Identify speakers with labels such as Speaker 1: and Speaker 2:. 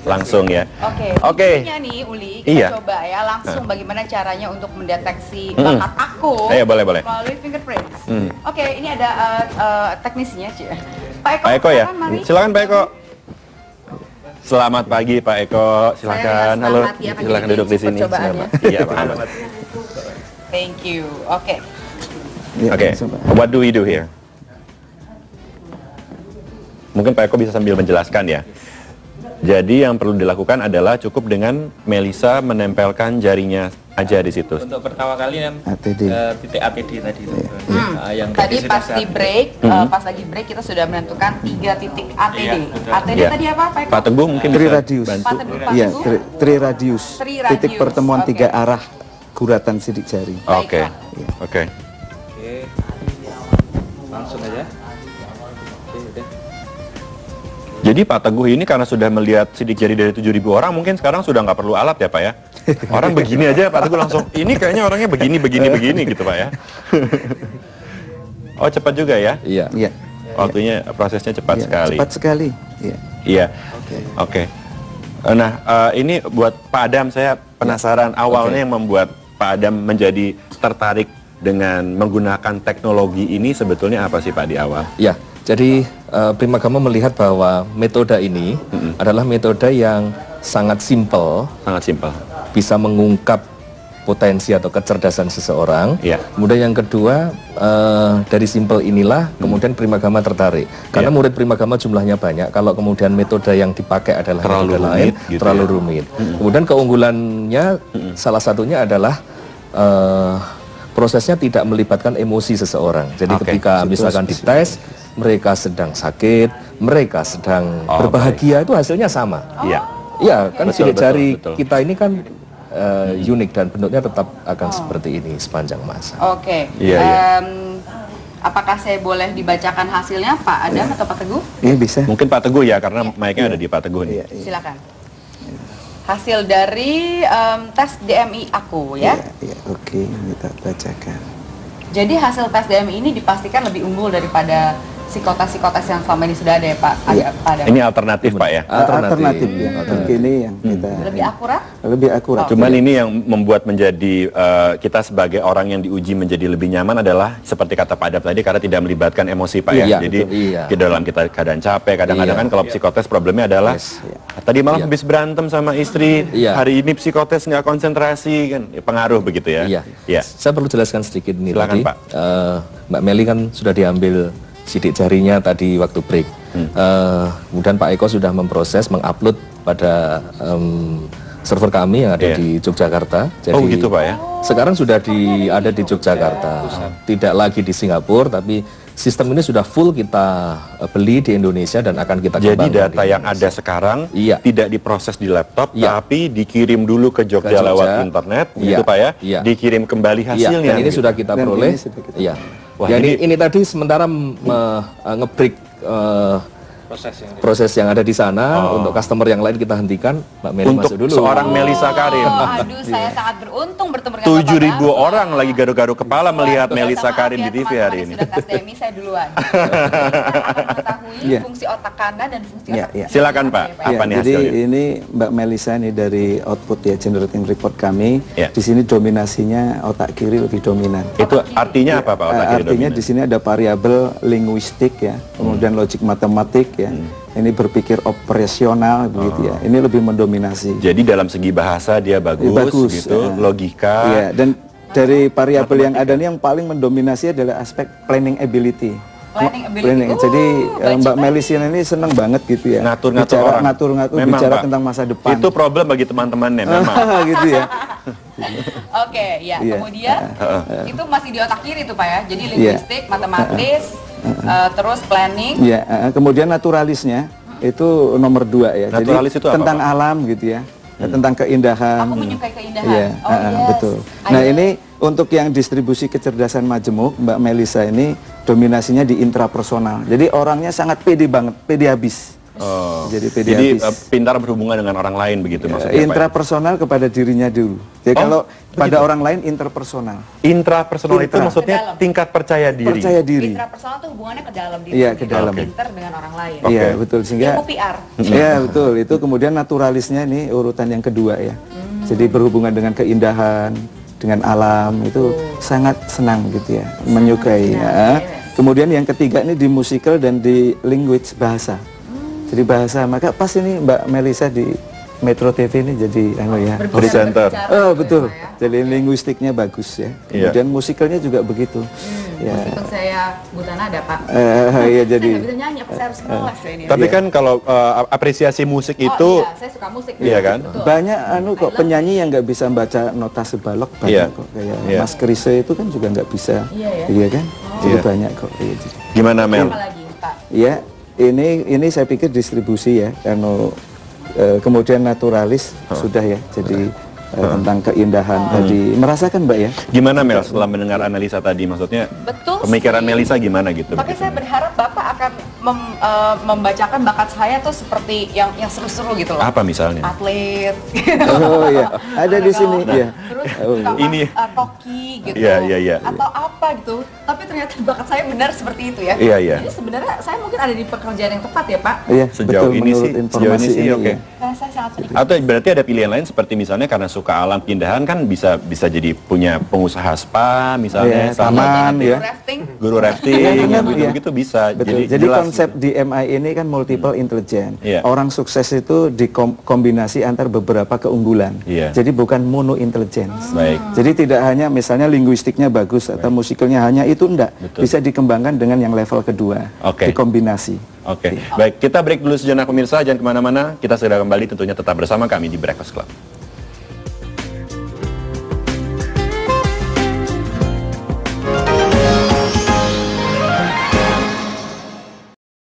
Speaker 1: langsung ya.
Speaker 2: Oke. Intinya nih Uli, kita coba ya langsung bagaimana caranya untuk mendeteksi bakat aku.
Speaker 1: Boleh.
Speaker 2: Melalui fingerprints. Oke, ini ada teknisnya, Ci. Pak
Speaker 1: Eko ya. Silakan Pak Eko. Selamat pagi Pak Eko. Silakan. Halo. Silakan duduk di sini. Iya, Pak.
Speaker 2: Thank you. Oke.
Speaker 1: What do we do here? Mungkin Pak Eko bisa sambil menjelaskan ya. Jadi yang perlu dilakukan adalah cukup dengan Melisa menempelkan jarinya aja di situ.
Speaker 3: Untuk pertama kali kan titik ATD tadi itu.
Speaker 2: Yang tadi pas di break, pas lagi break kita sudah menentukan 3 titik ATD. ATD tadi apa Pak Eko?
Speaker 1: Pak Teguh mungkin
Speaker 4: tri radius. Iya, tri radius. Titik pertemuan 3 arah guratan sidik jari.
Speaker 1: Oke.
Speaker 3: Langsung aja.
Speaker 1: Jadi Pak Teguh ini karena sudah melihat sidik jari dari 7.000 orang, mungkin sekarang sudah nggak perlu alat ya Pak ya? Orang begini aja Pak Teguh langsung, ini kayaknya orangnya begini gitu Pak ya? Oh cepat juga ya?
Speaker 4: Iya.
Speaker 1: Waktunya, prosesnya cepat sekali.
Speaker 4: Cepat sekali.
Speaker 1: Iya. Oke. Nah ini buat Pak Adam, saya penasaran awalnya yang membuat Pak Adam menjadi tertarik dengan menggunakan teknologi ini sebetulnya apa sih Pak di awal?
Speaker 5: Ya. Jadi Primagama melihat bahwa metode ini adalah metode yang sangat simpel, bisa mengungkap potensi atau kecerdasan seseorang. Kemudian yang kedua, dari simpel inilah kemudian Primagama tertarik. Karena murid Primagama jumlahnya banyak, kalau kemudian metode yang dipakai adalah metode lain, terlalu rumit. Kemudian keunggulannya salah satunya adalah prosesnya tidak melibatkan emosi seseorang. Jadi ketika misalkan dites, mereka sedang sakit, mereka sedang berbahagia, itu hasilnya sama. Iya, kan sidik jari kita ini kan unik dan bentuknya tetap akan seperti ini sepanjang masa.
Speaker 2: Apakah saya boleh dibacakan hasilnya Pak Adam atau Pak Teguh?
Speaker 4: Iya bisa.
Speaker 1: Mungkin Pak Teguh ya, karena mic-nya ada di Pak Teguh nih.
Speaker 2: Silakan. Hasil dari tes DMI aku ya.
Speaker 4: Oke, kita bacakan.
Speaker 2: Jadi hasil tes DMI ini dipastikan lebih unggul daripada psikotes yang selama ini sudah ada ya Pak?
Speaker 1: Ini alternatif Pak ya?
Speaker 4: Alternatif ya. Ini yang kita
Speaker 2: lebih akurat?
Speaker 4: Lebih akurat.
Speaker 1: Cuman ini yang membuat menjadi kita sebagai orang yang diuji menjadi lebih nyaman adalah seperti kata Pak Adam tadi, karena tidak melibatkan emosi Pak ya. Jadi di dalam kita keadaan capek, kadang-kadang kan kalau psikotes problemnya adalah tadi malam habis berantem sama istri, hari ini psikotes nggak konsentrasi kan, pengaruh begitu ya.
Speaker 5: Saya perlu jelaskan sedikit nih.
Speaker 1: Silakan Pak.
Speaker 5: Mbak Meli kan sudah diambil sidik jarinya tadi waktu break. Kemudian Pak Eko sudah memproses, mengupload pada server kami yang ada di Yogyakarta. Jadi,
Speaker 1: gitu Pak ya?
Speaker 5: Sekarang sudah ada di Yogyakarta, tidak lagi di Singapura, tapi sistem ini sudah full kita beli di Indonesia dan akan kita kembangkan.
Speaker 1: Jadi data yang ada sekarang tidak diproses di laptop, tapi dikirim dulu ke Jogja lewat internet, gitu Pak ya? Dikirim kembali hasilnya.
Speaker 5: Dan ini sudah kita peroleh. Wah, ini tadi sementara nge-break proses yang ada di sana. Untuk customer yang lain kita hentikan. Mbak Meli
Speaker 1: untuk
Speaker 5: masuk dulu.
Speaker 1: Seorang Melisa Karim.
Speaker 2: Aduh, saya sangat beruntung bertemu dengan
Speaker 1: 7.000 orang lagi garuk-garuk kepala melihat Melisa Karim di TV hari ini.
Speaker 2: Sudah tes DMI, saya duluan. Kita akan mengetahui fungsi otak kanan dan fungsi otak kiri.
Speaker 1: Silakan Pak, apa nih
Speaker 4: jadi
Speaker 1: hasilnya?
Speaker 4: ini Mbak Melisa ini dari output ya, generating report kami. Di sini dominasinya otak kiri lebih dominan.
Speaker 1: Itu artinya apa Pak, otak kiri
Speaker 4: artinya
Speaker 1: dominan?
Speaker 4: di sini ada variabel linguistik ya, kemudian logik matematik ya. Ini berpikir operasional begitu ya. Ini lebih mendominasi.
Speaker 1: Jadi dalam segi bahasa dia bagus gitu, logika.
Speaker 4: Iya, dan dari variabel yang ada ini yang paling mendominasi adalah aspek planning ability. Planning. Jadi Mbak Melisa ini senang banget gitu ya.
Speaker 1: Ngatur-ngatur orang.
Speaker 4: Ngatur-ngatur
Speaker 1: Memang,
Speaker 4: bicara
Speaker 1: Pak,
Speaker 4: tentang masa depan.
Speaker 1: Itu problem bagi teman-temannya memang.
Speaker 4: gitu ya.
Speaker 2: Oke, ya. Kemudian itu masih di otak kiri tuh Pak ya. Jadi linguistik, matematis, terus planning.
Speaker 4: Iya, kemudian naturalisnya itu nomor 2 ya.
Speaker 1: Naturalis
Speaker 4: jadi
Speaker 1: itu apa,
Speaker 4: tentang
Speaker 1: Pak?
Speaker 4: alam gitu ya. Tentang keindahan.
Speaker 2: Aku menyukai keindahan.
Speaker 4: Iya, betul. Nah, ini untuk yang distribusi kecerdasan majemuk, Mbak Melisa ini dominasinya di intrapersonal. Jadi orangnya sangat pede banget, pede habis. Jadi pediatris.
Speaker 1: Jadi pintar berhubungan dengan orang lain begitu maksudnya.
Speaker 4: Intrapersonal kepada dirinya dulu. Jadi kalau pada orang lain interpersonal.
Speaker 1: Intrapersonal itu maksudnya tingkat percaya diri.
Speaker 4: Percaya diri.
Speaker 2: Intrapersonal itu hubungannya ke dalam diri.
Speaker 4: Iya, ke dalam.
Speaker 2: Pintar dengan orang lain.
Speaker 4: Iya, betul. Sehingga
Speaker 2: PR.
Speaker 4: Iya, betul. Itu kemudian naturalisnya ini urutan yang kedua ya. Jadi berhubungan dengan keindahan, dengan alam itu sangat senang gitu ya, menyukai. Ya. Kemudian yang ketiga ini di musikal dan di language, bahasa. Jadi bahasa, maka pas ini Mbak Melisa di Metro TV ini jadi
Speaker 1: presenter.
Speaker 4: Oh betul. Jadi linguistiknya bagus ya. Kemudian musikalnya juga begitu.
Speaker 2: Meskipun saya buta nada Pak.
Speaker 4: Iya jadi.
Speaker 2: Saya nggak bisa nyanyi, apa saya harus ngeles ya ini.
Speaker 1: Tapi kan kalau apresiasi musik itu,
Speaker 2: iya, saya suka musik.
Speaker 1: Iya kan?
Speaker 2: Betul.
Speaker 4: Banyak kok penyanyi yang nggak bisa baca nota sebalok banyak kok kayak Mas Krise itu kan juga nggak bisa. Iya kan? Jadi banyak kok.
Speaker 1: Gimana Mel?
Speaker 2: Apa lagi Pak?
Speaker 4: Ya, ini saya pikir distribusi ya, karena kemudian naturalis sudah ya, jadi tentang keindahan tadi, merasakan Mbak ya.
Speaker 1: Gimana Mel setelah mendengar analisa tadi, maksudnya pemikiran Melisa gimana gitu?
Speaker 2: Tapi saya berharap Bapak akan membacakan bakat saya tuh seperti yang seru-seru gitu loh.
Speaker 1: Apa misalnya?
Speaker 2: Atlet.
Speaker 4: Oh iya, ada di sini ya.
Speaker 2: Terus
Speaker 1: ini
Speaker 2: koki gitu.
Speaker 1: Iya.
Speaker 2: Atau apa gitu. Tapi ternyata bakat saya benar seperti itu ya.
Speaker 1: Iya.
Speaker 2: Jadi sebenarnya saya mungkin ada di pekerjaan yang tepat ya Pak.
Speaker 4: Iya,
Speaker 1: sejauh
Speaker 4: betul,
Speaker 1: ini sih oke.
Speaker 2: Karena saya sangat suka.
Speaker 1: Atau berarti ada pilihan lain seperti misalnya karena suka alam keindahan kan bisa jadi punya pengusaha spa misalnya,
Speaker 4: taman ya.
Speaker 1: Guru rafting, gitu bisa.
Speaker 4: Betul. Jadi konsep di MI ini kan multiple intelligence. Orang sukses itu dikombinasi antar beberapa keunggulan. Jadi bukan mono intelligence.
Speaker 1: Baik.
Speaker 4: Jadi tidak hanya misalnya linguistiknya bagus atau musikalnya hanya itu enggak. Bisa dikembangkan dengan yang level kedua. Dikombinasi.
Speaker 1: Baik, kita break dulu sejenak pemirsa, jangan kemana-mana. Kita segera kembali tentunya tetap bersama kami di Breakfast Club.